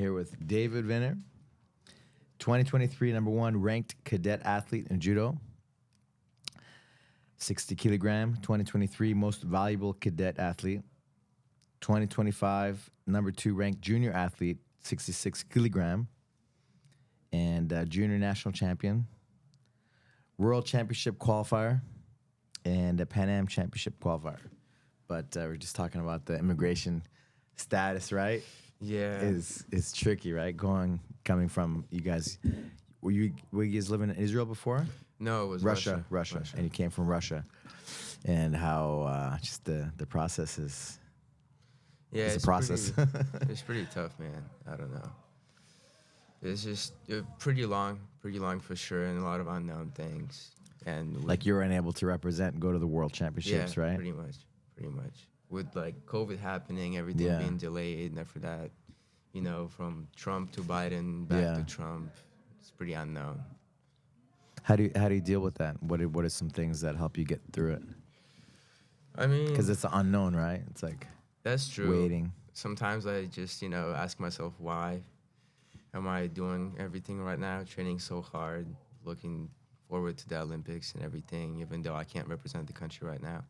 here with David Vinner, 2023 #1 ranked cadet athlete in judo. 60 kilogram, 2023 most valuable cadet athlete. 2025 #2 ranked junior athlete, 66 kilogram, and junior national champion, world championship qualifier, and a Pan Am Championship Qualifier. But we're just talking about the immigration status, right? Yeah. Is tricky, right? Coming from you guys, were you guys living in Israel before? No, it was Russia, and you came from Russia, and how just the process is. Yeah, it's a process. It's pretty tough, man. I don't know. It's just pretty long for sure, and a lot of unknown things. And like you were unable to represent and go to the world championships, yeah, right? Pretty much. With like COVID happening, everything being delayed, and after that, from Trump to Biden, back to Trump, it's pretty unknown. How do you deal with that? What are some things that help you get through it? I mean, because it's the unknown, right? It's like that's true. Waiting. Sometimes I just ask myself, why am I doing everything right now, training so hard, looking forward to the Olympics and everything, even though I can't represent the country right now.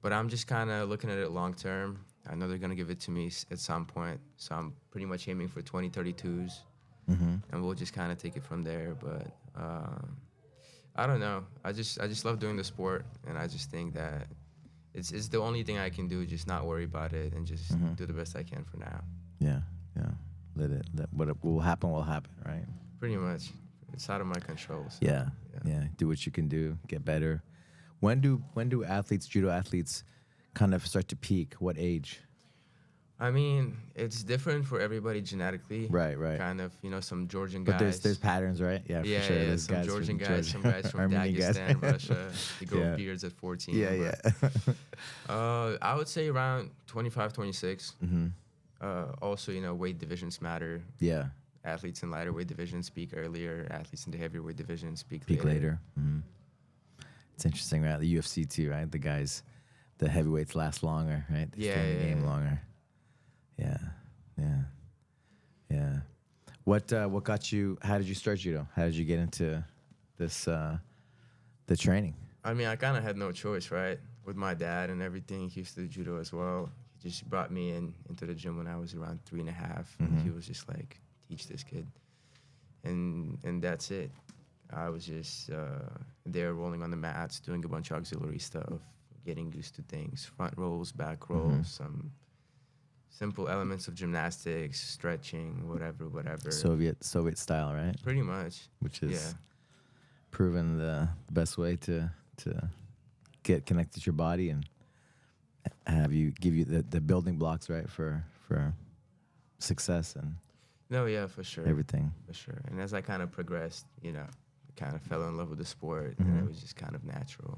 But I'm just kind of looking at it long term. I know they're going to give it to me at some point, so I'm pretty much aiming for 2032s, and we'll just kind of take it from there. But I don't know. I just love doing the sport, and I just think that it's the only thing I can do, just not worry about it and just do the best I can for now. Yeah. What will happen, right? Pretty much. It's out of my control. So, yeah. Do what you can do, get better. When do judo athletes kind of start to peak? What age? I mean, it's different for everybody genetically. Right. Kind of, some Georgian guys. But there's patterns, right? Yeah, for sure. Yeah, some Georgian guys, some guys from Dagestan, Russia. They grow beards at 14. Yeah. I would say around 25, 26. Also, weight divisions matter. Yeah. Athletes in lighter weight divisions speak earlier. Athletes in the heavier weight division speak later. It's interesting, right? The UFC too, right? The heavyweights last longer, right? They stay in the game longer. Yeah. What got you? How did you start judo? How did you get into this the training? I mean, I kind of had no choice, right? With my dad and everything, he used to do judo as well. He just brought me into the gym when I was around 3.5, and he was just like, teach this kid, and that's it. I was just there rolling on the mats, doing a bunch of auxiliary stuff, getting used to things, front rolls, back rolls, some simple elements of gymnastics, stretching, whatever. Soviet style, right? Pretty much. Which is proven the best way to get connected to your body and give you the building blocks, right, for success and. No, yeah, for sure. Everything. For sure. And as I kind of progressed, kind of fell in love with the sport, and it was just kind of natural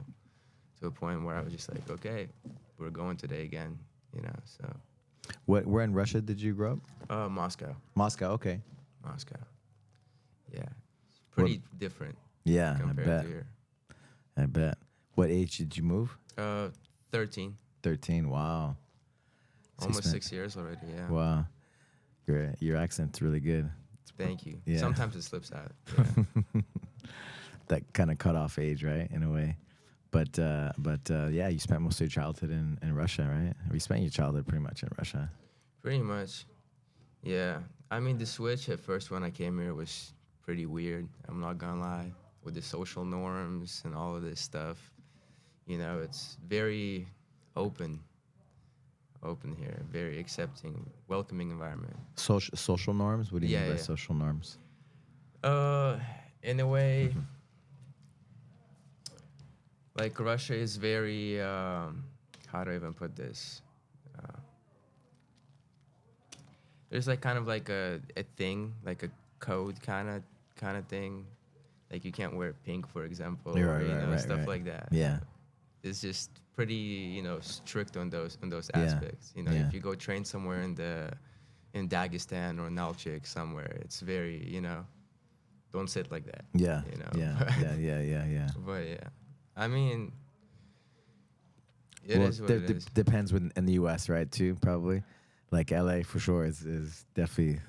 to a point where I was just like, okay, we're going today again, so. Where in Russia did you grow up? Moscow. Moscow, okay. Moscow. Yeah. It's pretty different. Yeah, compared I bet. To here. I bet. What age did you move? 13. 13, wow. Almost 6 years already, yeah. Wow. Your accent's really good. Thank you. Yeah. Sometimes it slips out. Yeah. That kind of cutoff age, right, in a way. But yeah, you spent most of your childhood in Russia, right? Or you spent your childhood pretty much in Russia. Pretty much, yeah. I mean, the switch at first when I came here was pretty weird. I'm not gonna lie. With the social norms and all of this stuff, it's very open here, very accepting, welcoming environment. Social norms? What do you mean by social norms? In a way, like Russia is very, how do I even put this? There's like kind of like a thing, like a code kind of thing. Like you can't wear pink, for example, stuff like that. Yeah. It's just pretty, strict on those aspects. If you go train somewhere in Dagestan or Nalchik somewhere, it's very, don't sit like that. Yeah. Yeah. But yeah, I mean, it is what it is. Depends in the U.S., right? Too probably, like L.A. for sure is definitely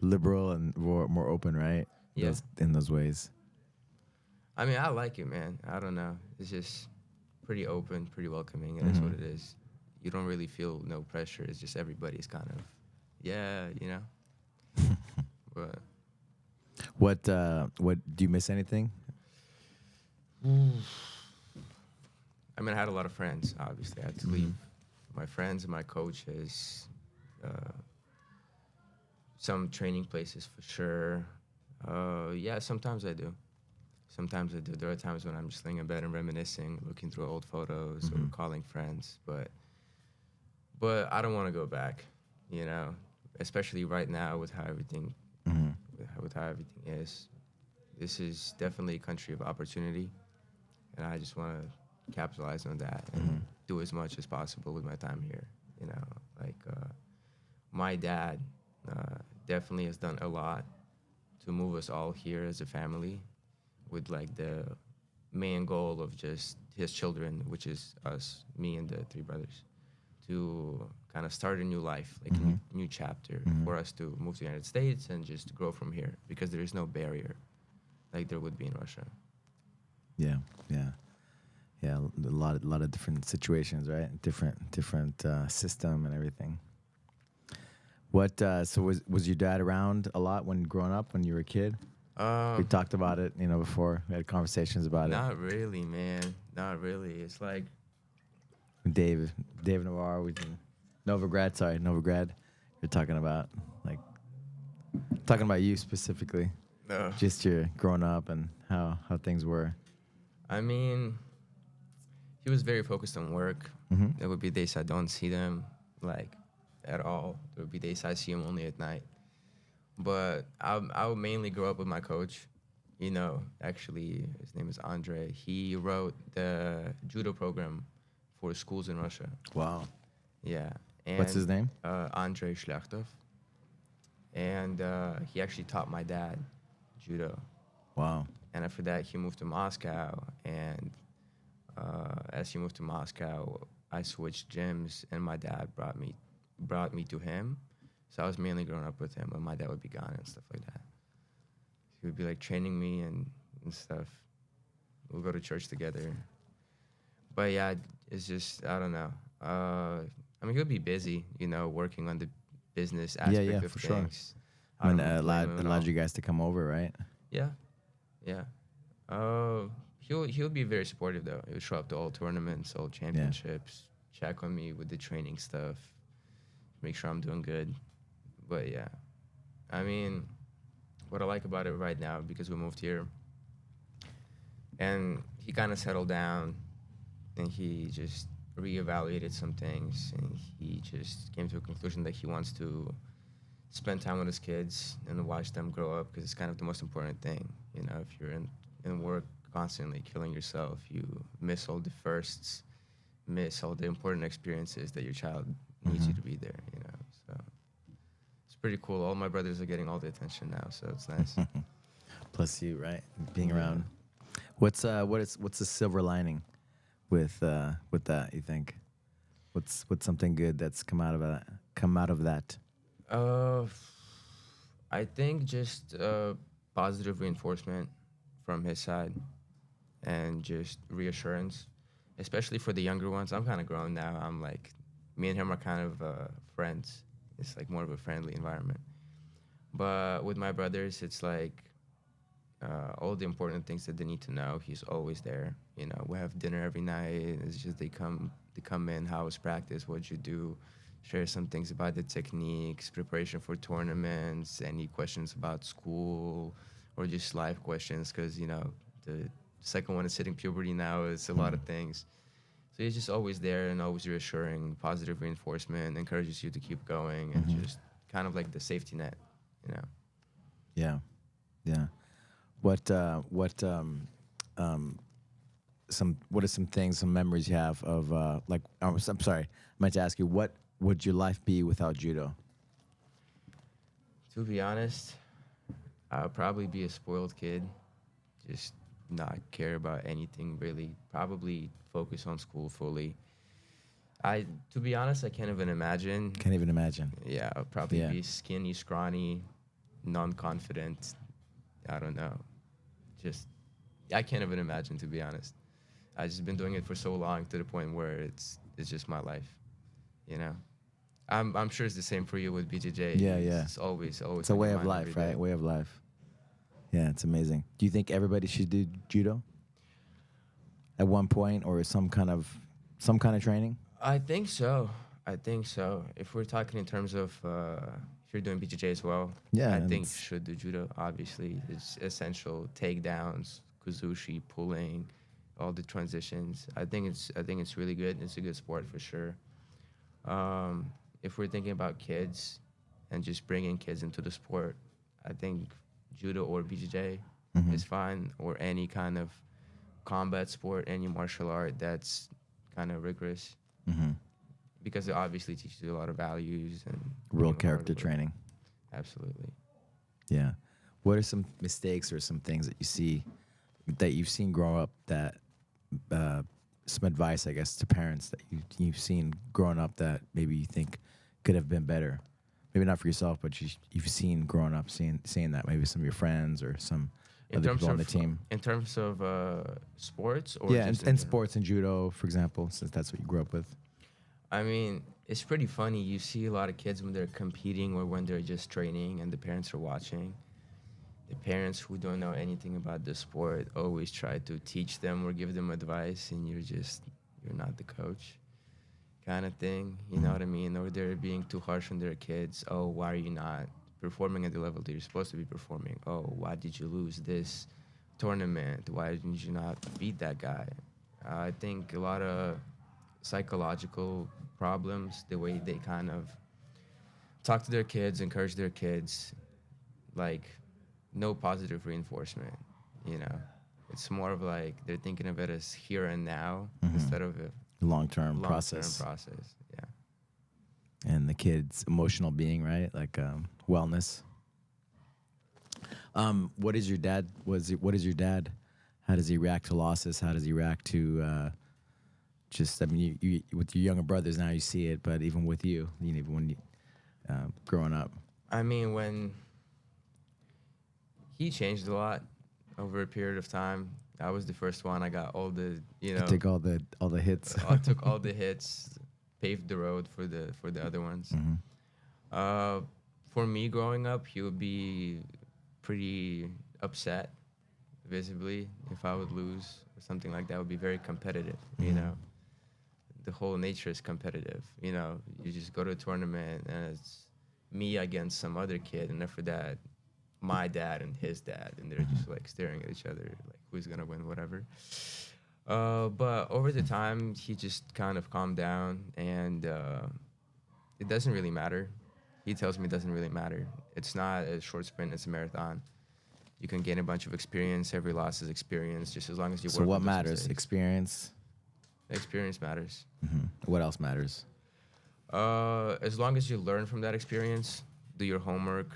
Liberal and more open, right? Yeah. In those ways. I mean, I like it, man. I don't know. It's just pretty open, pretty welcoming. It is what it is. You don't really feel no pressure. It's just everybody's kind of, yeah, you know. But What do you miss anything? I mean, I had a lot of friends. Obviously, I had to leave my friends and my coaches. Some training places for sure. Yeah, sometimes I do. Sometimes I do. There are times when I'm just laying in bed and reminiscing, looking through old photos or calling friends. But I don't want to go back, you know, especially right now with how everything with how everything is. This is definitely a country of opportunity, and I just want to capitalize on that and do as much as possible with my time here. You know, like my dad definitely has done a lot to move us all here as a family, with like the main goal of just his children, which is us, me and the three brothers, to kind of start a new life, like a new chapter for us to move to the United States and just grow from here, because there is no barrier like there would be in Russia. Yeah, yeah, yeah. A lot of different situations, right? Different system and everything. What? So was your dad around a lot when growing up, when you were a kid? We talked about it, you know, before. We had conversations about it. Not really, man. Not really. It's like Dave Navarre, Novigrad. You're talking about you specifically, no. just your growing up and how things were. I mean, he was very focused on work. There would be days I don't see them like at all. There would be days I see him only at night. But I would mainly grow up with my coach. You know, actually, his name is Andre. He wrote the judo program for schools in Russia. Wow. Yeah. And, What's his name? Andrei Shlechtov. And he actually taught my dad judo. Wow. And after that, he moved to Moscow. And as he moved to Moscow, I switched gyms, and my dad brought me to him. So I was mainly growing up with him, and my dad would be gone and stuff like that. He would be like training me and stuff. We'll go to church together. But yeah, it's just, I don't know. I mean, he'll be busy, you know, working on the business aspect of for things. Sure. When allowed you guys to come over, right? Yeah, yeah. He'll be very supportive though. He'll show up to all tournaments, all championships, check on me with the training stuff, make sure I'm doing good. But yeah, I mean, what I like about it right now, because we moved here, and he kind of settled down, and he just reevaluated some things, and he just came to a conclusion that he wants to spend time with his kids and watch them grow up, because it's kind of the most important thing. You know, if you're in work constantly killing yourself, you miss all the firsts, miss all the important experiences that your child needs you to be there, you know. So it's pretty cool. All my brothers are getting all the attention now, so it's nice. Plus you, right? Being around. What's the silver lining with that, you think? What's something good that's come out of that? I think just positive reinforcement from his side, and just reassurance, especially for the younger ones. I'm kind of grown now. I'm like, me and him are kind of friends. It's like more of a friendly environment. But with my brothers, it's like all the important things that they need to know, he's always there. You know, we have dinner every night. It's just they come in, how was practice, what'd you do, share some things about the techniques, preparation for tournaments, any questions about school, or just life questions, because, you know, the second one is hitting puberty now. It's a lot of things. So he's just always there and always reassuring, positive reinforcement, encourages you to keep going, and just kind of like the safety net, you know. Yeah, yeah. What are some things, some memories you have of like? I'm sorry, I meant to ask you, what would your life be without judo? To be honest, I'll probably be a spoiled kid, just not care about anything really. Probably focus on school fully. To be honest, I can't even imagine. Can't even imagine. Yeah, I'll probably Yeah. be skinny, scrawny, non-confident. I don't know. Just, I can't even imagine, to be honest. I've just been doing it for so long to the point where it's just my life, you know. I'm sure it's the same for you with BJJ. Yeah, yeah. It's always It's a on your way of mind every life, day. right? Way of life. Yeah, it's amazing. Do you think everybody should do judo at one point, or some kind of training? I think so. I think so. If we're talking in terms of if you're doing BJJ as well, Yeah, I and think you it's- should do judo. Obviously, it's essential. Takedowns, kuzushi, pulling, all the transitions. I think it's really good. It's a good sport for sure. If we're thinking about kids and just bringing kids into the sport, I think judo or BJJ Mhm. is fine, or any kind of combat sport, any martial art that's kind of rigorous, Mm-hmm. because it obviously teaches you a lot of values and Real hard character work. training. Absolutely. Yeah. What are some mistakes or some things that you see that you've seen grow up that some advice, I guess, to parents that you've seen growing up that maybe you think could have been better? Maybe not for yourself, but you've seen growing up, seeing that maybe some of your friends or some other people on the team. In terms of sports, or Yeah, just in and general? sports and judo, for example, since that's what you grew up with. I mean, it's pretty funny. You see a lot of kids when they're competing or when they're just training and the parents are watching. The parents who don't know anything about the sport always try to teach them or give them advice, and you're not the coach, kind of thing. You know what I mean? Or they're being too harsh on their kids. Oh, why are you not performing at the level that you're supposed to be performing? Oh, why did you lose this tournament? Why didn't you not beat that guy? I think a lot of psychological problems, the way they kind of talk to their kids, encourage their kids, like no positive reinforcement, you know. It's more of like they're thinking of it as here and now instead of a Long-term long-term process. process. Yeah. And the kid's emotional being, right? Like wellness. What is your dad? What is your dad? How does he react to losses? How does he react to just? I mean, you with your younger brothers now you see it, but even with you, even when you growing up. I mean, when he changed a lot over a period of time, I was the first one. I got all the, you You know, take all the hits. I took all the hits, paved the road for the other ones. For me growing up, he would be pretty upset, visibly, if I would lose or something like that. It would be very competitive, you know. The whole nature is competitive, you know. You just go to a tournament and it's me against some other kid, and after that, my dad and his dad, and they're just like staring at each other, like who's gonna win, whatever. But over the time, he just kind of calmed down, and it doesn't really matter. He tells me it doesn't really matter. It's not a short sprint; it's a marathon. You can gain a bunch of experience. Every loss is experience, just as long as you So work. what on those matters? mistakes. Experience. Experience matters. What else matters? As long as you learn from that experience, do your homework,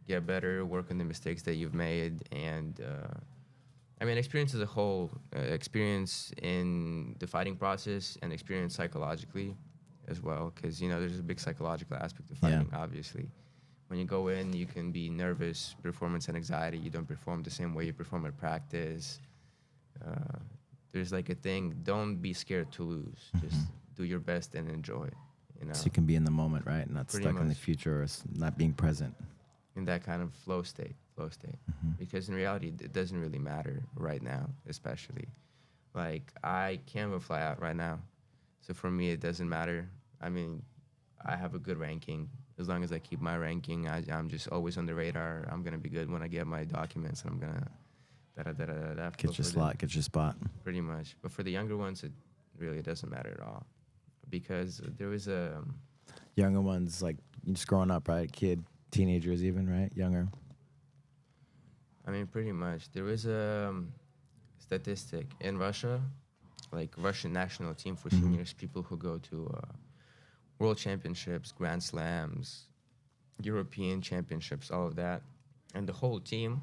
get better, work on the mistakes that you've made, and I mean, experience as a whole, experience in the fighting process, and experience psychologically as well, because you know there's a big psychological aspect to fighting. Yeah. Obviously, when you go in, you can be nervous, performance and anxiety. You don't perform the same way you perform at practice. There's like a thing. Don't be scared to lose. Just do your best and enjoy. You know, So you can be in the moment, right? Not Pretty stuck in the much. future or not being present. in that kind of flow state. Because in reality, it doesn't really matter right now, especially. Like I can't even fly out right now, so for me it doesn't matter. I mean, I have a good ranking. As long as I keep my ranking, I'm just always on the radar. I'm gonna be good when I get my documents, and I'm gonna da da da da da. Get your slot, get your spot. Pretty much. But for the younger ones, it really doesn't matter at all, because there was a Younger ones, like just growing up, right? Kid, teenagers, even, right? Younger. I mean, pretty much. There was a statistic in Russia, like Russian national team for seniors, people who go to world championships, grand slams, European championships, all of that. And the whole team,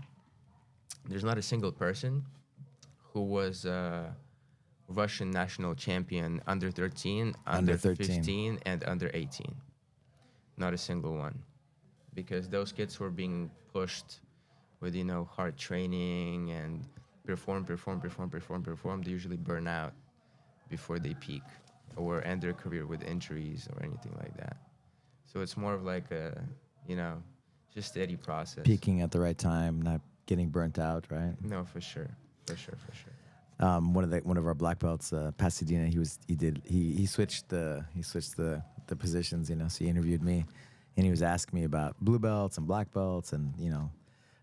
there's not a single person who was Russian national champion under 13, Under under 13. 15, and under 18. Not a single one. Because those kids were being pushed with, hard training and perform. They usually burn out before they peak or end their career with injuries or anything like that. So it's more of like a, just steady process. Peaking at the right time, not getting burnt out, right? No, for sure. For sure. One of our black belts, Pasadena, he switched the positions, so he interviewed me, and he was asking me about blue belts and black belts and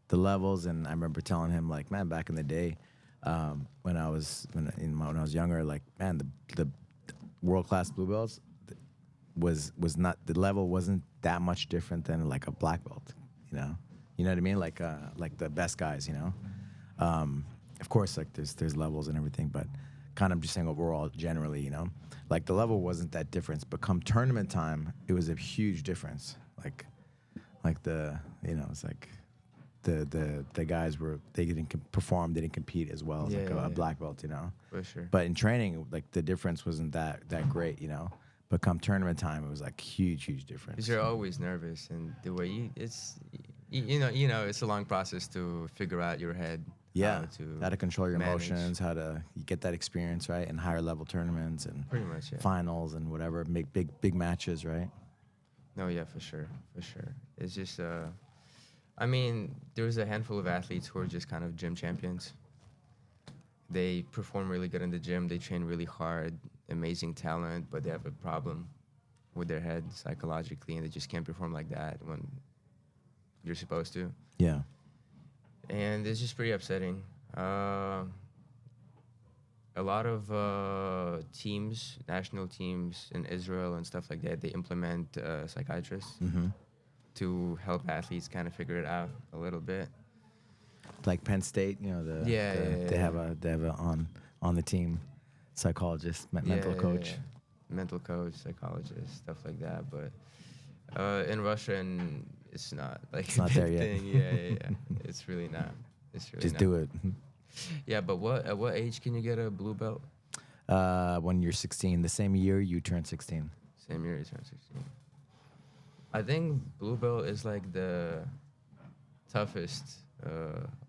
the levels, and I remember telling him, like, man, back in the day, when I was younger, like, man, the world class blue belts was not, the level wasn't that much different than like a black belt, you know what I mean, like the best guys, of course, like there's levels and everything, but kind of just saying overall, generally, like the level wasn't that difference, but come tournament time, it was a huge difference. Like the, it's like the guys they didn't perform, they didn't compete as well as a black belt, For sure. But in training, like the difference wasn't that great, But come tournament time, it was like huge difference. Because you're always nervous, and the way it's a long process to figure out your head. Yeah, how to control your manage. emotions, how to get that experience, right, in higher level tournaments and Pretty much, yeah. finals and whatever, make big matches, right? No, yeah, for sure. It's just, there's a handful of athletes who are just kind of gym champions. They perform really good in the gym. They train really hard, amazing talent, but they have a problem with their head psychologically, and they just can't perform like that when you're supposed to. Yeah. And it's just pretty upsetting. A lot of teams, national teams in Israel and stuff like that, they implement psychiatrists to help athletes kind of figure it out a little bit. Like Penn State, they have a on the team psychologist, mental coach. Yeah. Mental coach, psychologist, stuff like that. But in Russia, and it's not like it's not there yet. thing. Yeah. It's really not. Just do it. Yeah, but at what age can you get a blue belt? When you're 16, the same year you turn 16. Same year you turn 16. I think blue belt is like the toughest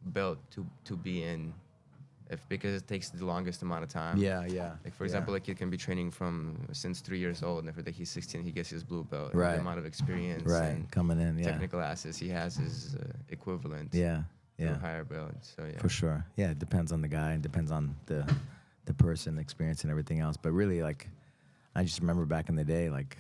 belt to be in, because it takes the longest amount of time. Yeah. Like for example, like you can be training since 3 years old, and if he's 16, he gets his blue belt. Right. And the amount of experience. Right. And coming in. Yeah. technical assets he has is equivalent. Yeah. To a higher belt. So yeah. For sure. Yeah. It depends on the guy. It depends on the person, the experience, and everything else. But really, like, I just remember back in the day, like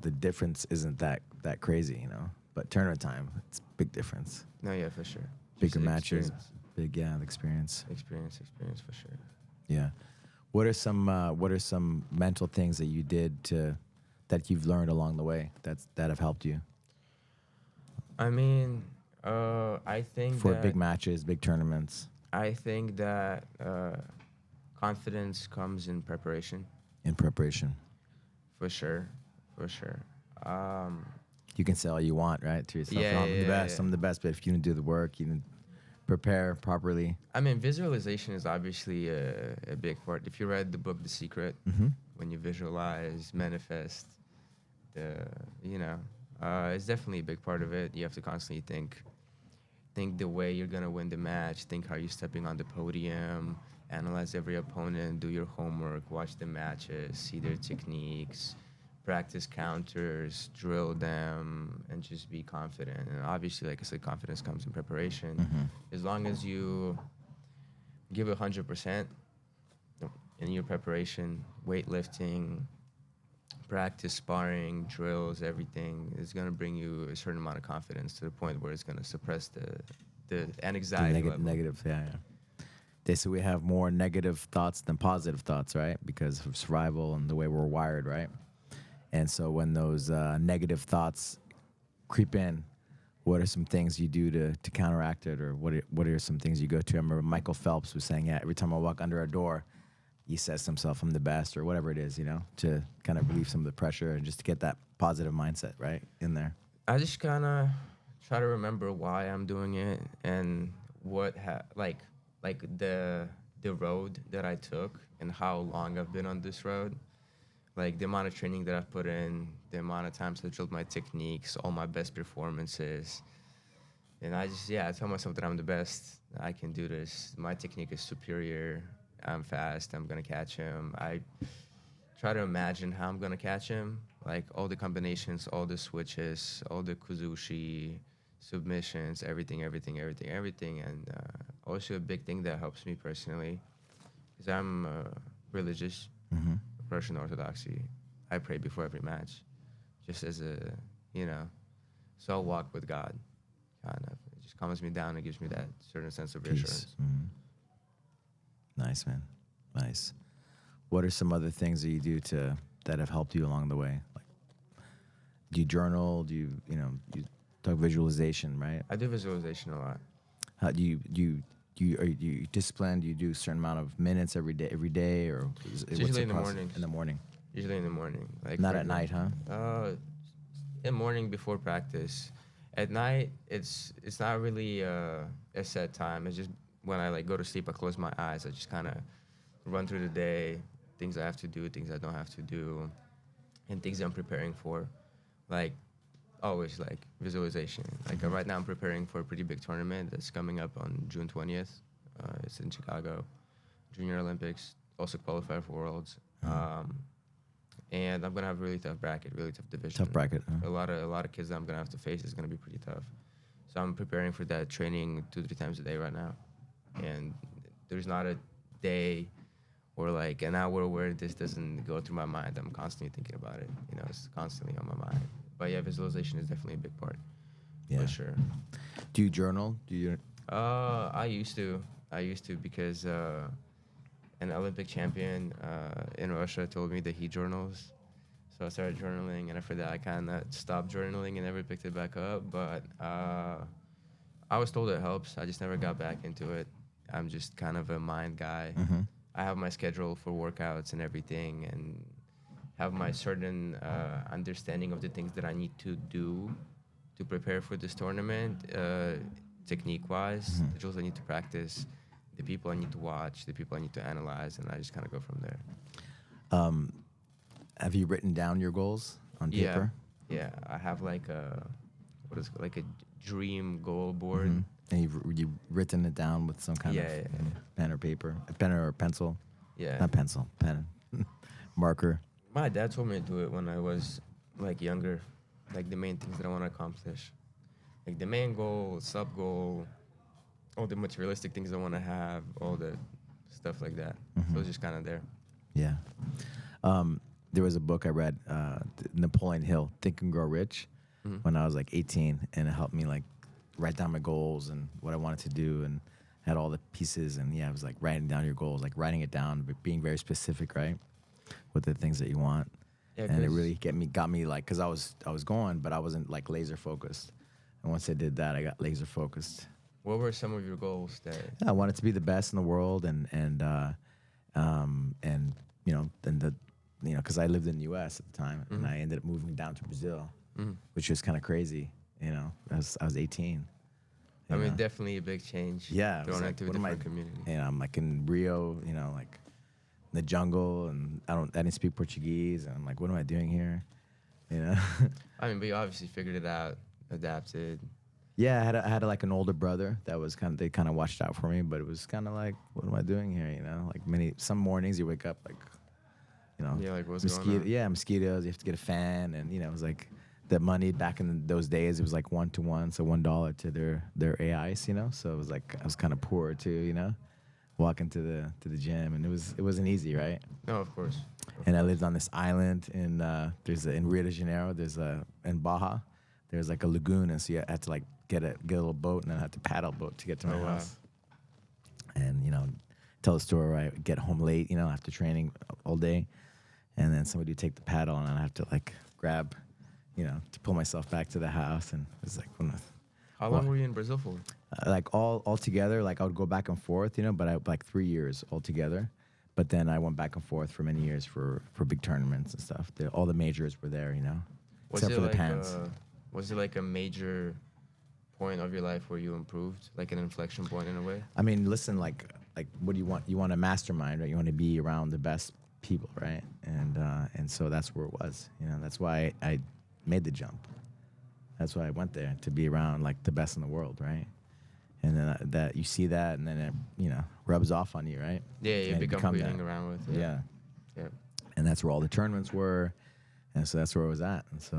the difference isn't that crazy, But tournament time, it's a big difference. No, yeah, for sure. Bigger matches, the experience. Experience for sure. Yeah. What are some mental things that you did that you've learned along the way that have helped you? I think for big matches, big tournaments. I think that confidence comes in preparation. In preparation. For sure. You can say all you want, right, to yourself. I'm the best, but if you didn't do the work, you didn't prepare properly. Visualization is obviously a big part. If you read the book The Secret, when you visualize, manifest, it's definitely a big part of it. You have to constantly think the way you're gonna win the match, think how you're stepping on the podium, analyze every opponent, do your homework, watch the matches, see their techniques, practice counters, drill them, and just be confident. And obviously, like I said, confidence comes in preparation. As long as you give 100% in your preparation, weightlifting, practice, sparring, drills, everything is going to bring you a certain amount of confidence to the point where it's going to suppress the anxiety level. Negative, yeah. They say we have more negative thoughts than positive thoughts, right? Because of survival and the way we're wired, right? And so when those negative thoughts creep in, what are some things you do to counteract it, or what are some things you go to? I remember Michael Phelps was saying, every time I walk under a door, he says to himself, I'm the best, or whatever it is, to kind of relieve some of the pressure and just to get that positive mindset, right, in there. I just kind of try to remember why I'm doing it and what, like the road that I took and how long I've been on this road. Like the amount of training that I've put in, the amount of times I've drilled my techniques, all my best performances. And I tell myself that I'm the best. I can do this. My technique is superior. I'm fast. I'm going to catch him. I try to imagine how I'm going to catch him. Like all the combinations, all the switches, all the kuzushi, submissions, everything. And also a big thing that helps me personally is I'm religious, Russian Orthodoxy. I pray before every match, just as a, soul walk with God, kind of. It just calms me down and gives me that certain sense of reassurance. Nice, man. Nice. What are some other things that you do that have helped you along the way? Like, do you journal? Do you talk visualization, right? I do visualization a lot. How are you disciplined? Do you do a certain amount of minutes every day, or It's usually in the morning. In the morning. Usually in the morning. Like not at night, huh? In the morning before practice. At night, it's not really a set time. It's just when I go to sleep, I close my eyes. I just kind of run through the day, things I have to do, things I don't have to do, and things I'm preparing for. Like always, visualization. Right now, I'm preparing for a pretty big tournament that's coming up on June 20th. It's in Chicago, Junior Olympics, also qualifier for Worlds. And I'm gonna have a really tough bracket, really tough division. Tough bracket. Huh? A lot of kids that I'm gonna have to face is gonna be pretty tough. So I'm preparing for that, training 2-3 times a day right now. And there's not a day or an hour where this doesn't go through my mind. I'm constantly thinking about it. It's constantly on my mind. But yeah, visualization is definitely a big part. Yeah. For sure. Do you journal? Do you? I used to because an Olympic champion in Russia told me that he journals. So I started journaling, and after that, I kind of stopped journaling and never picked it back up. But I was told it helps. I just never got back into it. I'm just kind of a mind guy. I have my schedule for workouts and everything, and have my certain understanding of the things that I need to do to prepare for this tournament, technique-wise, the drills I need to practice, the people I need to watch, the people I need to analyze, and I just kind of go from there. Have you written down your goals on paper? Yeah. I have a dream goal board. And you've written it down with some kind of pen or paper, a pen or a pencil? Yeah. Not pencil, pen. Marker. My dad told me to do it when I was younger, the main things that I want to accomplish. The main goal, sub-goal, all the materialistic things I want to have, all the stuff like that. So it's just kind of there. Yeah. There was a book I read, Napoleon Hill, Think and Grow Rich, when I was 18, and it helped me write down my goals and what I wanted to do, and had all the pieces. And it was writing down your goals, writing it down, but being very specific, right, with the things that you want. Yeah, and it really got me because I was going, but I wasn't laser focused. And once I did that, I got laser focused. What were some of your goals that? I wanted to be the best in the world, and because I lived in the U.S. at the time, and I ended up moving down to Brazil, which was kind of crazy. I was 18. I mean, definitely a big change. Yeah, going into a different community. I'm in Rio, in the jungle, and I didn't speak Portuguese, and I'm what am I doing here? I mean, but you obviously figured it out, adapted. Yeah, I had an older brother that was they kind of watched out for me, but it was kind of what am I doing here? Some mornings you wake up what's going on? Yeah, mosquitoes. You have to get a fan, and it was the money back in those days. It was 1-to-1, so $1 to their AIs. So it was I was kind of poor too. Walking to the gym, and it wasn't easy, right? No, of course. And I lived on this island in Rio de Janeiro. There's in Baja. There's a lagoon, and so you had to get a little boat, and then I had to paddle boat to get to my house. And tell the story where I get home late, after training all day, and then somebody would take the paddle, and I have to grab, to pull myself back to the house, and it was How long were you in Brazil for? All together, I would go back and forth, but I 3 years altogether. But then I went back and forth for many years for big tournaments and stuff. All the majors were there, except for the Pans. Was it a major point of your life where you improved, like an inflection point in a way? I mean, listen, like what do you want? You want a mastermind, right? You want to be around the best people, right? And so that's where it was. You know, that's why I made the jump. That's why I went there, to be around like the best in the world, right? And then that you see that, and then it, you know, rubs off on you, right? Yeah, you And become who you that. hang around with. Yeah. Yeah. And that's where all the tournaments were, and so that's where I was at. And so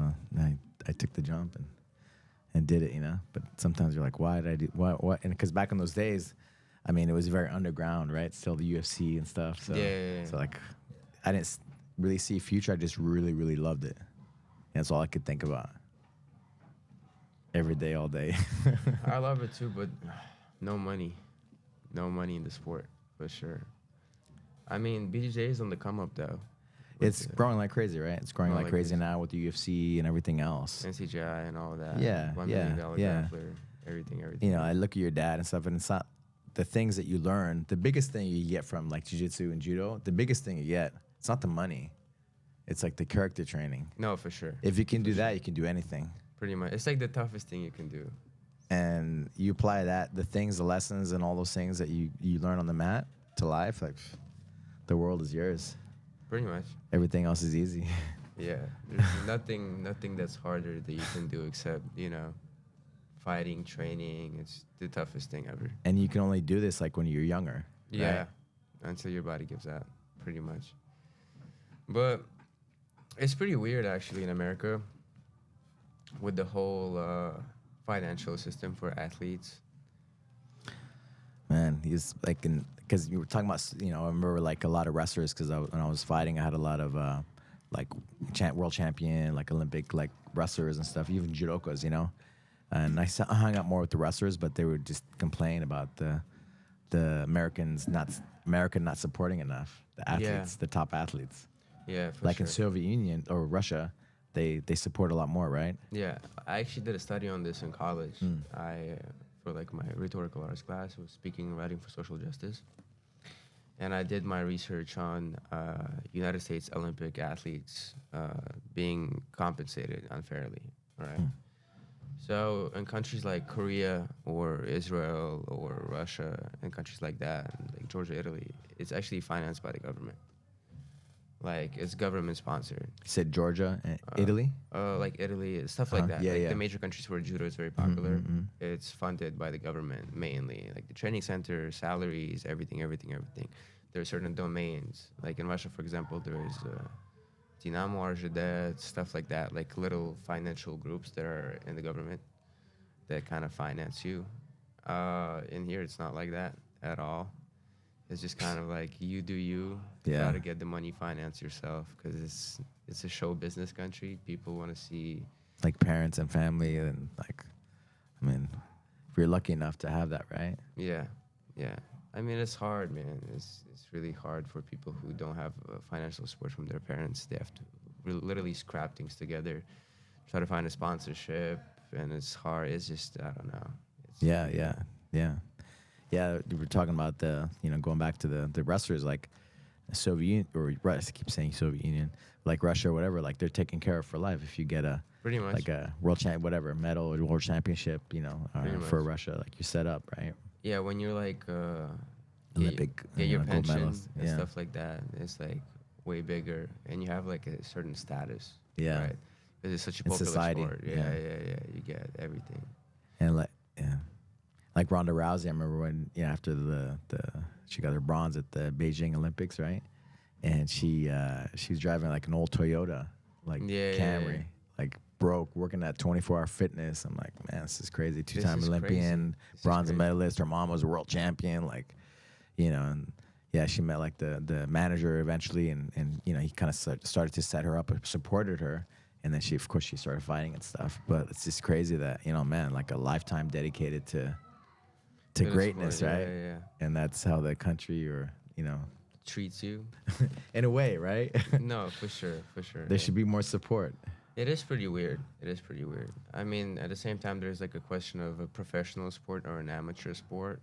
I took the jump and did it, you know. But sometimes you're like, why did I do what? And because back in those days, I mean, it was very underground, right? Still the UFC and stuff. So Yeah. so like, I didn't really see a future. I just really, really loved it. And that's all I could think about. Every day, all day. I love it too, but no money. No money in the sport, for sure. I mean, BJJ is on the come up, though. It's growing like crazy, right? It's growing like crazy crazy. now with the UFC and everything else. NCGI and all that. Yeah, $1 yeah, million yeah. grappler, everything. You know, I look at your dad and stuff, and it's not the things that you learn. The biggest thing you get from like jiu-jitsu and judo, the biggest thing you get, it's not the money. It's like the character training. No, for sure. If you can do that, you can do anything. Pretty much. It's like the toughest thing you can do. And you apply that, the things, the lessons, and all those things that you learn on the mat to life, like the world is yours. Pretty much. Everything else is easy. Yeah. There's nothing that's harder that you can do except, you know, fighting, training. It's the toughest thing ever. And you can only do this like when you're younger. Yeah. Right? Until your body gives out, pretty much. But it's pretty weird, actually, in America with the whole financial system for athletes. Man, he's like, because you were talking about, you know, I remember like a lot of wrestlers, because when I was fighting, I had a lot of like world champion, like Olympic like wrestlers and stuff, even judokas, you know. And I hung out more with the wrestlers, but they would just complain about the American not supporting enough the athletes, the top athletes. Yeah, for like sure. in Soviet Union or Russia, they support a lot more, right? Yeah, I actually did a study on this in college. I for like my rhetorical arts class, was speaking and writing for social justice, and I did my research on United States Olympic athletes being compensated unfairly. Right. So in countries like Korea or Israel or Russia and countries like that, like Georgia, Italy, it's actually financed by the government. Like, it's government sponsored. You said Georgia and Italy? Like Italy, stuff like that. Yeah, like yeah. the major countries where judo is very popular, it's funded by the government mainly. Like the training center, salaries, everything. There are certain domains. Like in Russia, for example, there is Dinamo, Arjudet, stuff like that. Like little financial groups that are in the government that kind of finance you. In here, it's not like that at all. It's just kind of like you do you. Yeah. Try to get the money, finance yourself, because it's a show business country. People want to see like parents and family, and like, I mean, if you're lucky enough to have that, right? Yeah. I mean, it's hard, man. It's really hard for people who don't have financial support from their parents. They have to literally scrap things together, try to find a sponsorship, and it's hard. It's just, I don't know. Yeah, we were talking about going back to the wrestlers, like Soviet Union, or I keep saying Soviet Union, like Russia or whatever, like they're taken care of for life. If you get pretty much like a medal or world championship, for Russia, like you're set up, right? Yeah, when you're like Olympic, get your gold pension medalist. and stuff like that, it's like way bigger, and you have like a certain status. Yeah. Right. Because it's such a In popular society, sport. yeah. You get everything. And like Ronda Rousey, I remember when after she got her bronze at the Beijing Olympics, right? And she was driving like an old Toyota, like Camry, like broke, working at 24-hour fitness. I'm like, man, this is crazy. Two-time Olympian, bronze medalist. Her mom was a world champion, like, and she met like the manager eventually, and he kind of started to set her up, supported her. And then she started fighting and stuff. But it's just crazy that, man, like a lifetime dedicated to greatness, right? Yeah. And that's how the country treats you. In a way, right? No, for sure. There should be more support. It is pretty weird. I mean, at the same time, there's like a question of a professional sport or an amateur sport.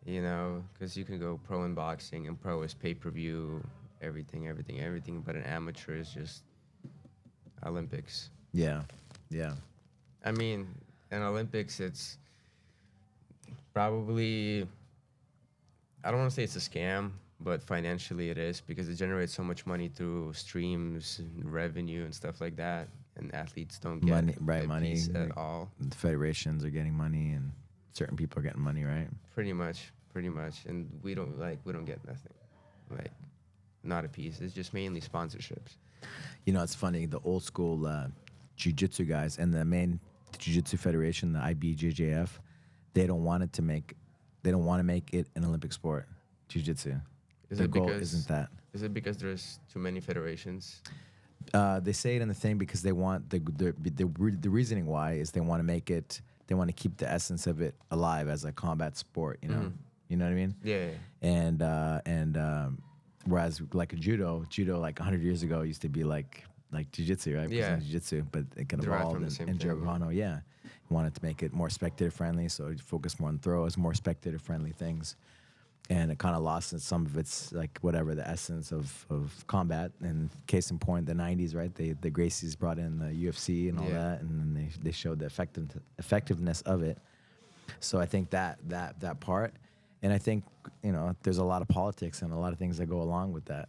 Because you can go pro in boxing, and pro is pay-per-view, everything. But an amateur is just Olympics. Yeah. I mean, in Olympics, it's probably, I don't want to say it's a scam, but financially it is, because it generates so much money through streams, and revenue, and stuff like that. And athletes don't get Money, right? a Money piece at all. The federations are getting money, and certain people are getting money, right? Pretty much. And we don't get nothing, like not a piece. It's just mainly sponsorships. You know, it's funny. The old school jiu-jitsu guys and the main jiu-jitsu federation, the IBJJF, they don't want it to make. They don't want to make it an Olympic sport. Jiu-jitsu. Their goal isn't that. Is it because there's too many federations? They say it in the thing because they want the reasoning why is they want to make it. They want to keep the essence of it alive as a combat sport. You know. Mm-hmm. You know what I mean? Yeah. And whereas like judo like 100 years ago used to be like jiu-jitsu, right? Yeah. Jiu-jitsu, but it kind of Derived evolved from the same in thing, Giordano, yeah. Wanted to make it more spectator friendly, so it focused more on throws, more spectator friendly things. And it kind of lost some of its, like, whatever, the essence of combat. And case in point, the 90s, right? The Gracies brought in the UFC and all that, and then they showed the effectiveness of it. So I think that part. And I think, you know, there's a lot of politics and a lot of things that go along with that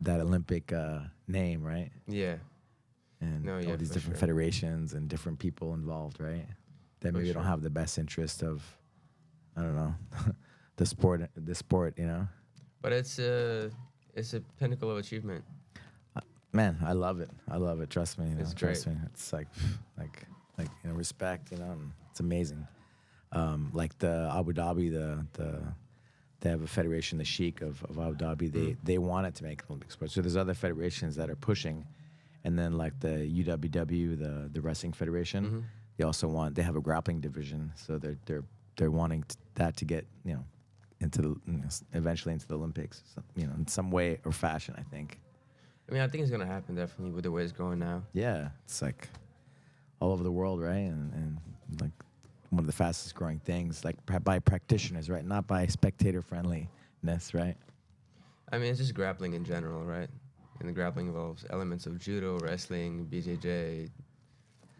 Olympic name, right? Yeah. And all these different sure. federations and different people involved, right? That maybe don't have the best interest of, I don't know, the sport, you know? But it's a pinnacle of achievement. Man, I love it. Trust me. You know, It's trust great. me. It's like, you know, respect, you know, and it's amazing. Like the Abu Dhabi, they have a federation, the Sheikh of Abu Dhabi. They want it to make Olympic sports. So there's other federations that are pushing, and then like the UWW, the wrestling federation, they have a grappling division. So they're wanting that to get, you know, eventually into the Olympics, so, you know, in some way or fashion, I think. I mean, I think it's gonna happen definitely with the way it's going now. Yeah, it's like all over the world, right? And like one of the fastest growing things, like by practitioners, right? Not by spectator friendliness, right? I mean, it's just grappling in general, right? And the grappling involves elements of judo, wrestling, BJJ,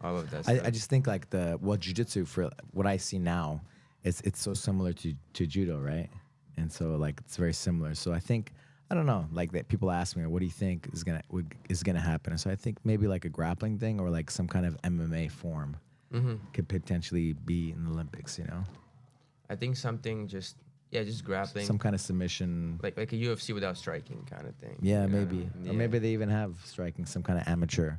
all of that stuff. I just think like jiu-jitsu, for what I see now, it's so similar to judo, right? And so like it's very similar. So I think, I don't know, like that people ask me, what do you think is gonna happen? And so I think maybe like a grappling thing or like some kind of MMA form could potentially be in the Olympics, you know? I think something just grappling. Some kind of submission. Like a UFC without striking kind of thing. Yeah, you know? maybe. Yeah. Or maybe they even have striking, some kind of amateur.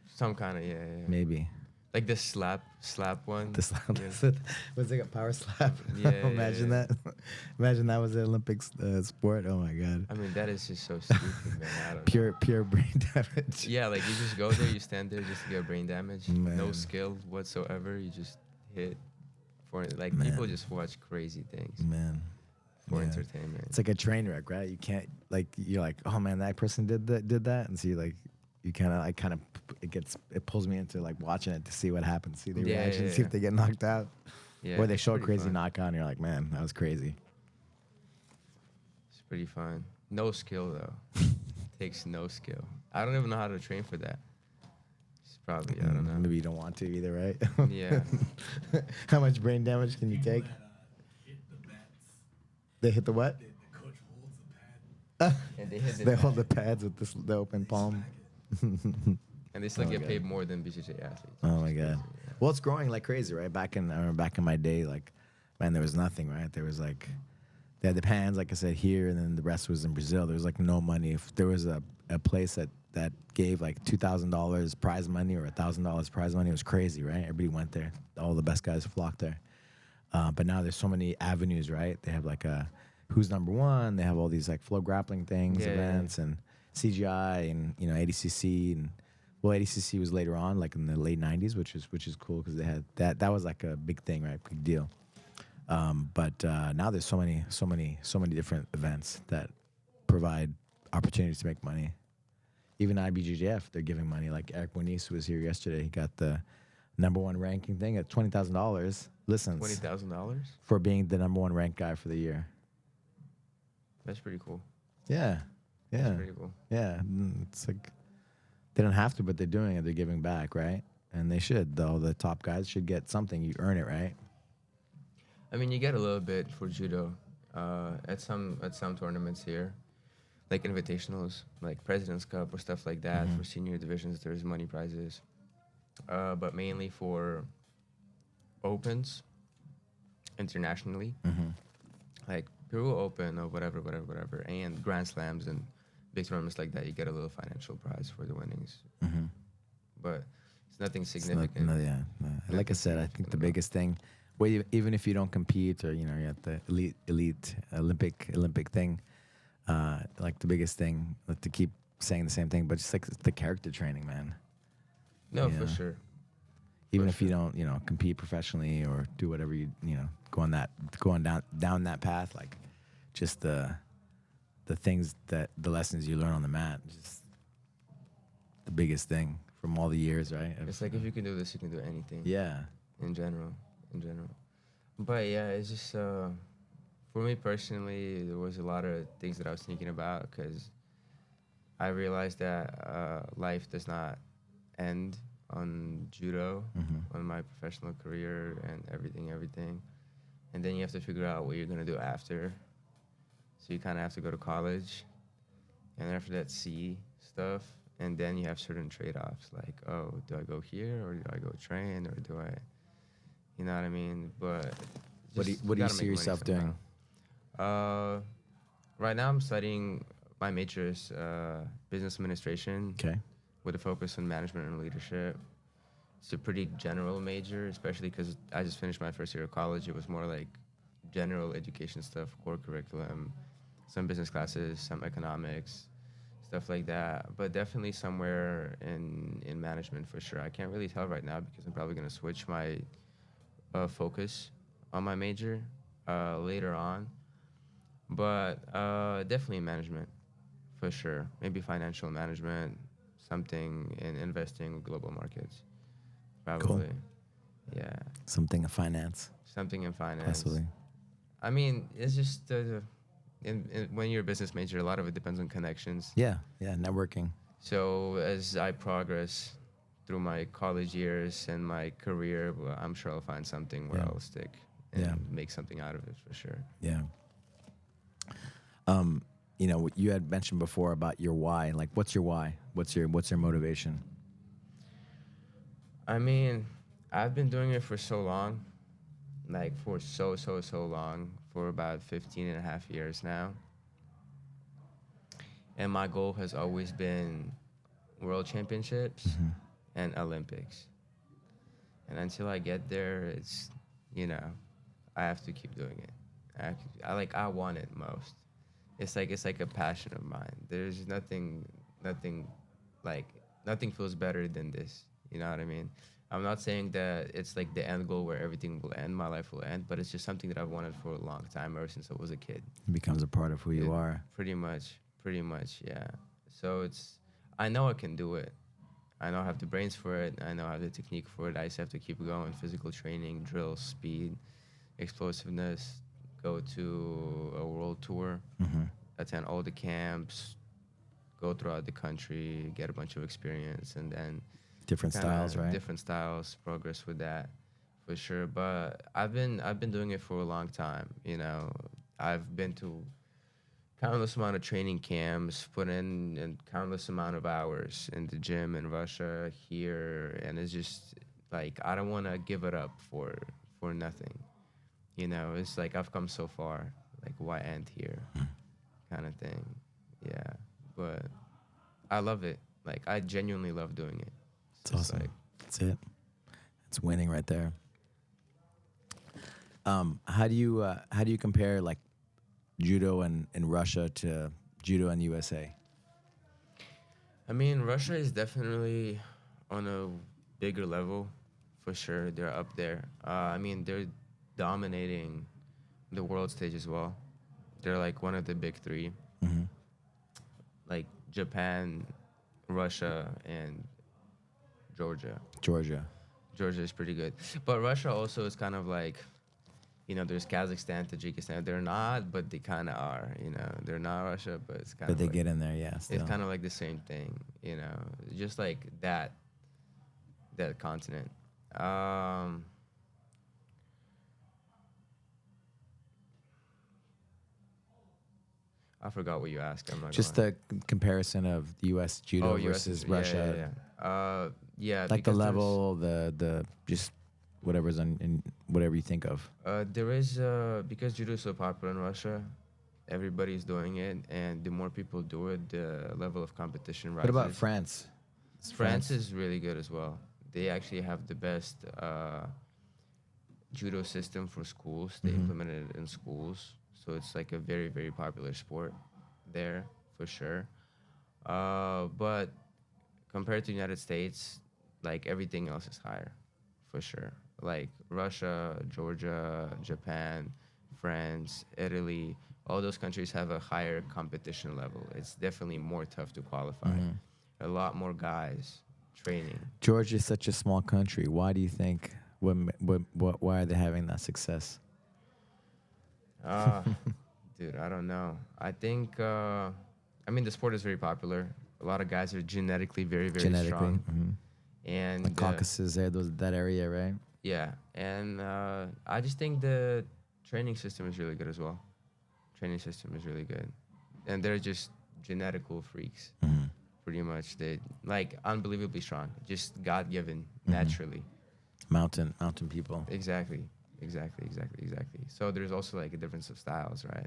Some kind of, yeah. Maybe. Like the slap one. The slap. Yeah. Was it a power slap? Yeah, Imagine yeah. that. Imagine that was the Olympics sport. Oh my God. I mean, that is just so stupid, man. I don't know. Pure brain damage. Yeah, like you just go there, you stand there just to get brain damage. Man. No skill whatsoever. You just hit for it. Like Man. people just watch crazy things Man. for Yeah. entertainment. It's like a train wreck, right? You can't, like, you're like, oh man, that person did that, and so you like, you kind of it pulls me into like watching it to see what happens, see the reaction, see if they get knocked out, or they it's show a pretty crazy fun. knockout, and you're like, man, that was crazy. It's pretty fun. No skill though. Takes no skill. I don't even know how to train for that. It's probably I don't know. Maybe you don't want to either, right? Yeah. How much brain damage can you take? Hit the bats. They hit the what? The coach holds the pad. And they hit the They hold pad. the pads with the open palm. And they still Oh, get God. paid more than BJJ athletes. Oh which my is God. crazy, yeah. Well, it's growing like crazy, right? I remember back in my day, like, man, there was nothing, right? There was like, they had the pans, like I said, here, and then the rest was in Brazil. There was like no money. If there was a place that gave like $2,000 prize money or $1,000 prize money, it was crazy, right? Everybody went there. All the best guys flocked there. But now there's so many avenues, right? They have like a who's number one. They have all these like flow grappling things, Yeah, events, and CGI, and you know ADCC, and well, ADCC was later on, like in the late '90s, which is cool because they had that was like a big thing, right? Big deal. But now there's so many different events that provide opportunities to make money. Even IBJJF, they're giving money. Like Eric Moniz was here yesterday. He got the #1 ranking thing at $20,000. Listens $20,000? for being the #1 ranked guy for the year. That's pretty cool. Yeah, yeah, That's pretty cool. yeah. It's like they don't have to, but they're doing it. They're giving back, right? And they should, though. The top guys should get something. You earn it, right? I mean, you get a little bit for judo at some tournaments here, like invitationals, like President's Cup or stuff like that. For senior divisions, there's money prizes, but mainly for opens internationally, like Peru Open or whatever, and Grand Slams and big tournaments like that. You get a little financial prize for the winnings, but it's nothing significant. Like I said, I think the biggest thing, well, even if you don't compete or you're at the elite Olympic thing, like the biggest thing, like to keep saying the same thing, but just like the character training, man. No, Yeah. for sure. Even if you don't, compete professionally or do whatever going down that path, like just the things the lessons you learn on the mat, just the biggest thing from all the years, right? It's like if you can do this, you can do anything. Yeah. In general. But yeah, it's just for me personally, there was a lot of things that I was thinking about because I realized that life does not end on judo, on my professional career and everything. And then you have to figure out what you're going to do after. So you kind of have to go to college. And after that, see stuff. And then you have certain trade-offs like, oh, do I go here or do I go train or do I, you know what I mean? But what do you see yourself doing? Right now I'm studying, my major is business administration. Okay. With a focus on management and leadership. It's a pretty general major, especially because I just finished my first year of college. It was more like general education stuff, core curriculum, some business classes, some economics, stuff like that. But definitely somewhere in management for sure. I can't really tell right now because I'm probably going to switch my focus on my major later on. But definitely management for sure. Maybe financial management. Something in investing with global markets, probably. Cool. Yeah. Something in finance. Something in finance. Possibly. I mean, it's just when you're a business major, a lot of it depends on connections. Yeah, networking. So as I progress through my college years and my career, well, I'm sure I'll find something where I'll stick and make something out of it for sure. Yeah. You had mentioned before about your why. Like, what's your why? What's your motivation? I mean, I've been doing it for so long, like for so long, for about 15 and a half years now. And my goal has always been World Championships and Olympics. And until I get there, it's, I have to keep doing it. I want it most. It's like a passion of mine. There's nothing feels better than this. You know what I mean? I'm not saying that it's like the end goal where everything will end, my life will end, but it's just something that I've wanted for a long time, ever since I was a kid. It becomes a part of who you are. Pretty much, yeah. So I know I can do it. I know I have the brains for it. I know I have the technique for it. I just have to keep going. Physical training, drills, speed, explosiveness, go to a world tour, attend all the camps, go throughout the country, get a bunch of experience, and then different styles, right? Different styles, progress with that, for sure. But I've been doing it for a long time. I've been to countless amount of training camps, put in countless amount of hours in the gym in Russia, here, and it's just like I don't want to give it up for nothing. It's like I've come so far. Like, why end here? Kind of thing. Yeah. But I love it. Like, I genuinely love doing it. It's awesome. That's it. It's winning right there. How do you compare like judo in Russia to judo in USA? I mean, Russia is definitely on a bigger level, for sure. They're up there. I mean, they're dominating the world stage as well. They're like one of the big three. Like Japan, Russia, and Georgia. Georgia is pretty good. But Russia also is kind of like, there's Kazakhstan, Tajikistan. They're not, but they kind of are. They're not Russia, but it's kind of. But they get in there, yeah. Still. It's kind of like the same thing. Just like that that continent. I forgot what you asked. I'm not Just going. the comparison of U.S. judo US versus is, Russia. Yeah. Like the because level, the just whatever's in whatever you think of. there is because judo is so popular in Russia, everybody's doing it, and the more people do it, the level of competition rises. What about France? Is France is really good as well. They actually have the best judo system for schools. They implemented it in schools, so it's like a very, very popular sport there for sure. But compared to the United States, like everything else is higher, for sure. Like Russia, Georgia, Japan, France, Italy, all those countries have a higher competition level. It's definitely more tough to qualify. A lot more guys training. Georgia is such a small country. Why do you think? Why are they having that success? Ah, dude, I don't know. I think, I mean, the sport is very popular. A lot of guys are genetically very, very Genetically, strong. And like Caucasus, that area, right? yeah, and I just think the training system is really good as well. Training system is really good, and they're just genetical freaks. Pretty much, they like unbelievably strong, just God given naturally. Mountain people. Exactly. So there's also like a difference of styles, right?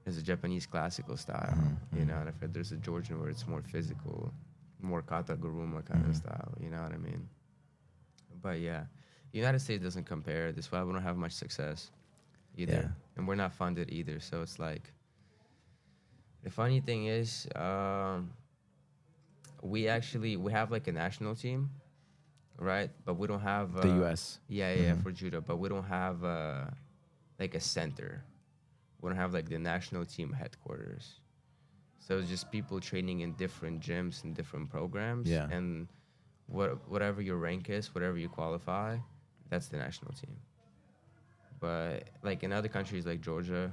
There's a Japanese classical style, you know, and I've heard there's a Georgian where it's more physical, more kata guruma kind of style, you know what I mean? But yeah, the United States doesn't compare. That's why we don't have much success either. Yeah. And we're not funded either. So it's like, the funny thing is, we have like a national team, right? But we don't have The U.S. Yeah, for judo. But we don't have like a center. We don't have like the national team headquarters. So it's just people training in different gyms and different programs. Yeah. And whatever your rank is, whatever you qualify, that's the national team. But like in other countries like Georgia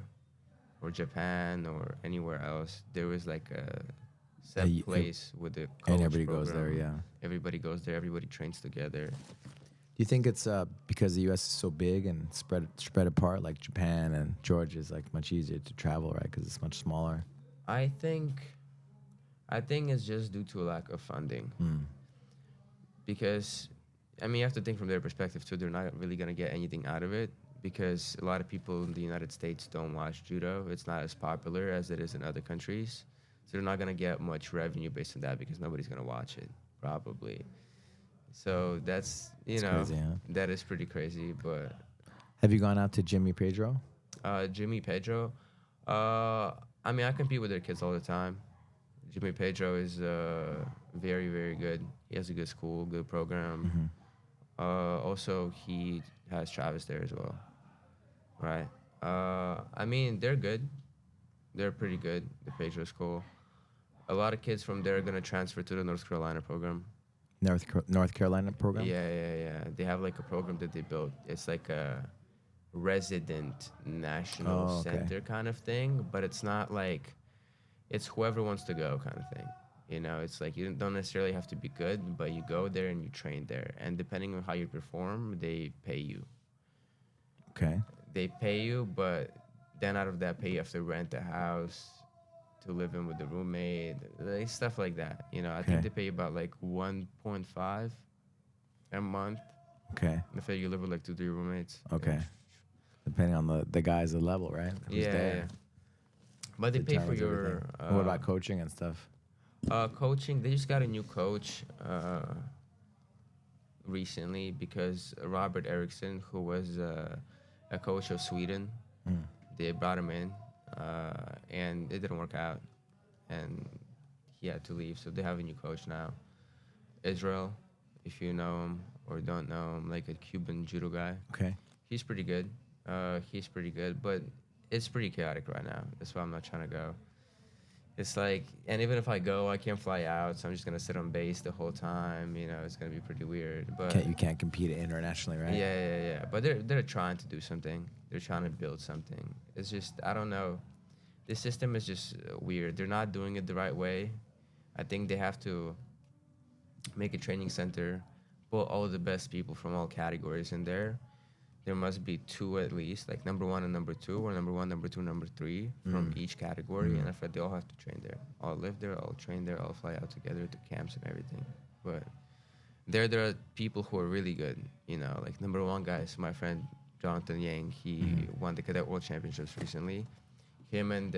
or Japan or anywhere else, there was like a set place with the college And everybody goes there, program. yeah. Everybody goes there. Everybody trains together. Do you think it's because the U.S. is so big and spread apart, like Japan and Georgia is like much easier to travel, right? Because it's much smaller. I think it's just due to a lack of funding. Because, I mean, you have to think from their perspective too. They're not really gonna get anything out of it because a lot of people in the United States don't watch judo. It's not as popular as it is in other countries, so they're not gonna get much revenue based on that because nobody's gonna watch it probably. So that's Crazy, huh? that is pretty crazy. But Have you gone out to Jimmy Pedro? Jimmy Pedro, I mean, I compete with their kids all the time. Jimmy Pedro is very, very good. He has a good school, good program. Also, he has Travis there as well, right? I mean, they're good. They're pretty good. The Pedro school. A lot of kids from there are gonna transfer to the North Carolina program. North Carolina program? Yeah. They have like a program that they built. It's like a resident national center kind of thing, but it's not like it's whoever wants to go kind of thing. You know, it's like you don't necessarily have to be good, but you go there and you train there. And depending on how you perform, they pay you. Okay. They pay you, but then out of that pay, you have to rent a house to live in with the roommate, like stuff like that. You know, I think they pay you about like 1.5 a month. Okay. If you live with like 2-3 roommates. Okay. Depending on the guy's level, right? Who's there. Yeah. But they pay for Determines your everything. What about coaching and stuff? coaching. They just got a new coach recently because Robert Eriksson, who was a coach of Sweden, they brought him in, and it didn't work out, and he had to leave. So they have a new coach now, Israel, if you know him or don't know him, like a Cuban judo guy. Okay. He's pretty good. But it's pretty chaotic right now. That's why I'm not trying to go. It's like, and even if I go, I can't fly out, so I'm just gonna sit on base the whole time. You know, it's gonna be pretty weird. But You can't compete internationally, right? yeah. But they're trying to do something. They're trying to build something. It's just, I don't know. This system is just weird. They're not doing it the right way. I think they have to make a training center, put all the best people from all categories in there, there must be two at least, like number one and number two, or number one, number two, number three from each category. And I feel like they all have to train there. All live there, all train there, all fly out together to camps and everything. But there are people who are really good. You know, like number one guy is my friend Jonathan Yang. He won the Cadet World Championships recently. Him and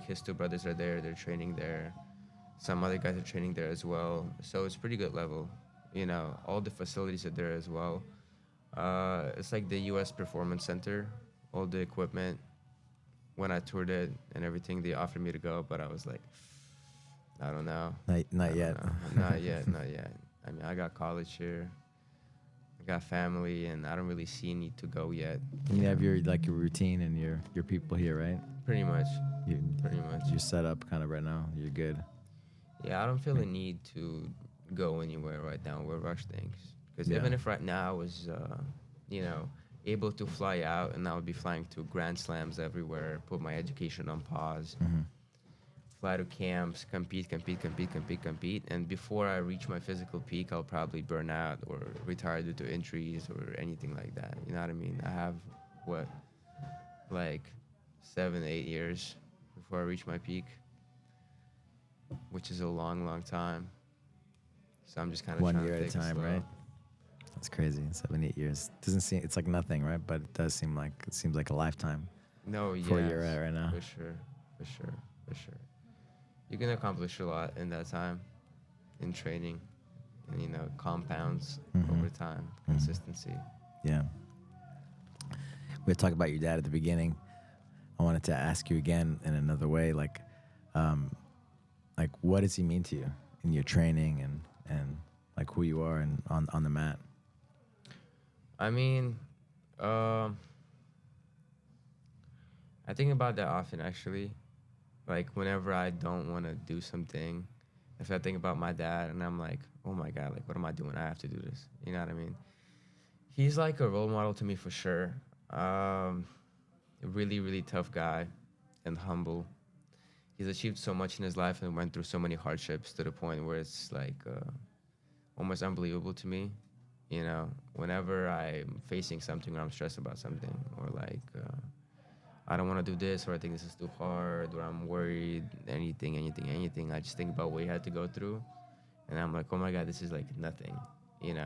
his two brothers are there. They're training there. Some other guys are training there as well. So it's pretty good level. You know, all the facilities are there as well. It's like the U.S. Performance Center. All the equipment. When I toured it and everything, they offered me to go, but I was like, I don't know. Not yet. Not yet. Not yet. I mean, I got college here. I got family, and I don't really see a need to go yet. You have your routine and your people here, right? Pretty much. Pretty much. You're set up kind of right now. You're good. Yeah, I don't feel the need to go anywhere right now where rush things. Because even if right now I was, able to fly out and I would be flying to Grand Slams everywhere, put my education on pause, fly to camps, compete. And before I reach my physical peak, I'll probably burn out or retire due to injuries or anything like that. You know what I mean? I have, 7-8 years before I reach my peak, which is a long, long time. So I'm just kind of 1 trying year to at a take it time, slow. right? That's crazy. 7-8 years doesn't seem, it's like nothing, right? But it does seem like a lifetime. No, yeah. For where you're at right now. For sure. You can accomplish a lot in that time, in training, and compounds over time, consistency. Yeah. We were talking about your dad at the beginning. I wanted to ask you again in another way, like what does he mean to you in your training and like who you are and on the mat? I mean, I think about that often, actually. Like, whenever I don't want to do something, if I think about my dad and I'm like, oh my God, like, what am I doing? I have to do this. You know what I mean? He's like a role model to me for sure. A really, really tough guy and humble. He's achieved so much in his life and went through so many hardships to the point where it's like almost unbelievable to me. You know, whenever I'm facing something or I'm stressed about something or like I don't want to do this or I think this is too hard or I'm worried, anything, I just think about what he had to go through. And I'm like, oh my God, this is like nothing, And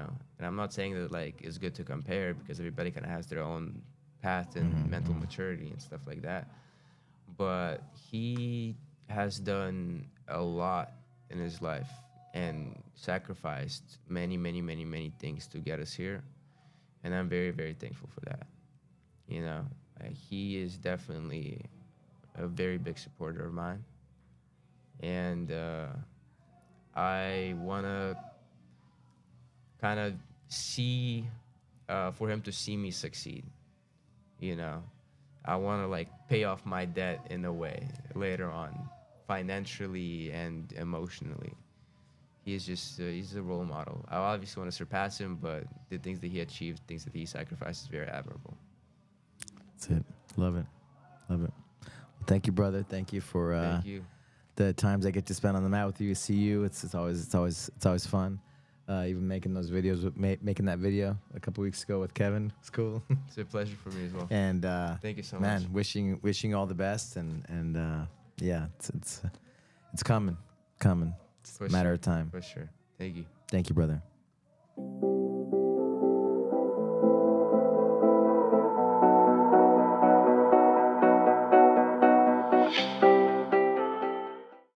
I'm not saying that like it's good to compare because everybody kind of has their own path and mental maturity and stuff like that. But he has done a lot in his life and sacrificed many, many, many, many things to get us here. And I'm very, very thankful for that. He is definitely a very big supporter of mine. And I want to kind of see, for him to see me succeed. I want to like pay off my debt in a way later on, financially and emotionally. He's a role model. I obviously want to surpass him, but the things that he achieved, things that he sacrificed is very admirable. That's it. Love it. Thank you, brother. Thank you for Thank you. the times I get to spend on the mat with you. See you. It's always fun. Even making those videos, making that video a couple weeks ago with Kevin. It's cool. It's a pleasure for me as well. And thank you so man, much. wishing you all the best. And yeah, it's coming. It's a matter of time. For sure. Thank you. Thank you, brother.